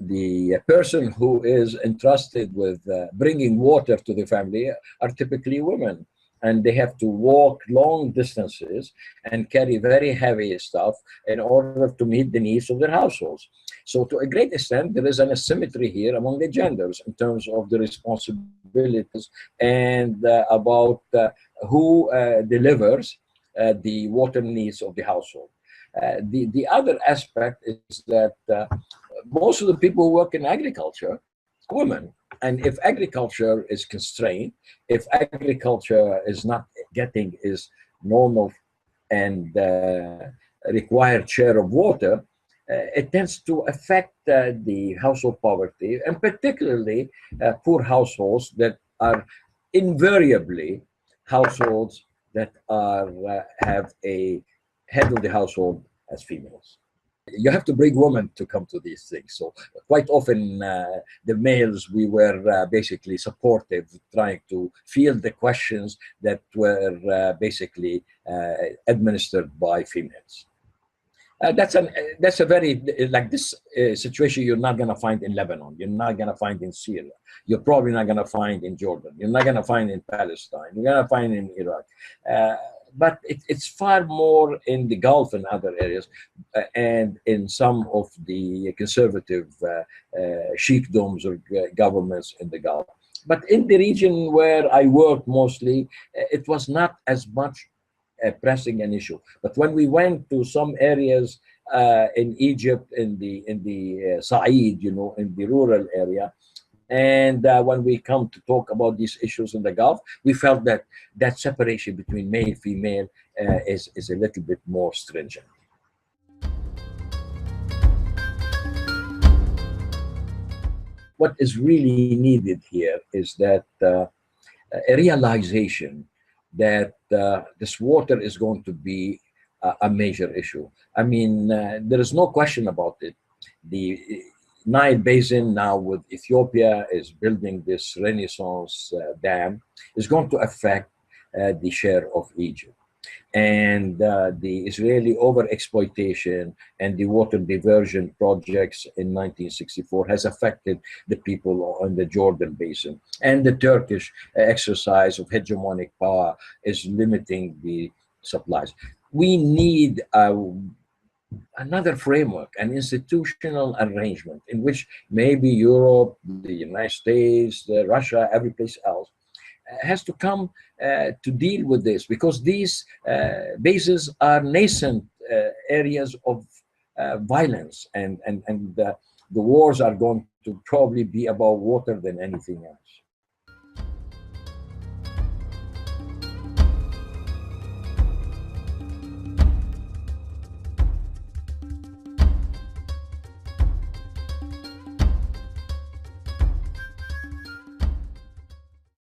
the person who is entrusted with bringing water to the family are typically women, and they have to walk long distances and carry very heavy stuff in order to meet the needs of their households. So to a great extent, there is an asymmetry here among the genders in terms of the responsibilities and about who delivers the water needs of the household. The other aspect is that most of the people who work in agriculture are women. And if agriculture is constrained, if agriculture is not getting its normal and required share of water, it tends to affect the household poverty, and particularly poor households that are invariably households that are have a head of the household as females. You have to bring women to come to these things. So quite often the males, we were basically supportive, trying to field the questions that were basically administered by females. That's a very, like this situation you're not going to find in Lebanon. You're not going to find in Syria. You're probably not going to find in Jordan. You're not going to find in Palestine. You're going to find in Iraq. But it's far more in the Gulf and other areas, and in some of the conservative sheikdoms or governments in the Gulf. But in the region where I worked mostly, it was not as much pressing an issue. But when we went to some areas in Egypt, in the Sa'id, in the rural area, and when we come to talk about these issues in the Gulf, we felt that that separation between male and female is a little bit more stringent. What is really needed here is that a realization that this water is going to be a major issue. I mean, there is no question about it. The Nile Basin now with Ethiopia is building this Renaissance dam is going to affect the share of Egypt. And the Israeli overexploitation and the water diversion projects in 1964 has affected the people on the Jordan Basin. And the Turkish exercise of hegemonic power is limiting the supplies. We need another framework, an institutional arrangement in which maybe Europe, the United States, Russia, every place else has to come to deal with this, because these bases are nascent areas of violence, and the wars are going to probably be about water than anything else.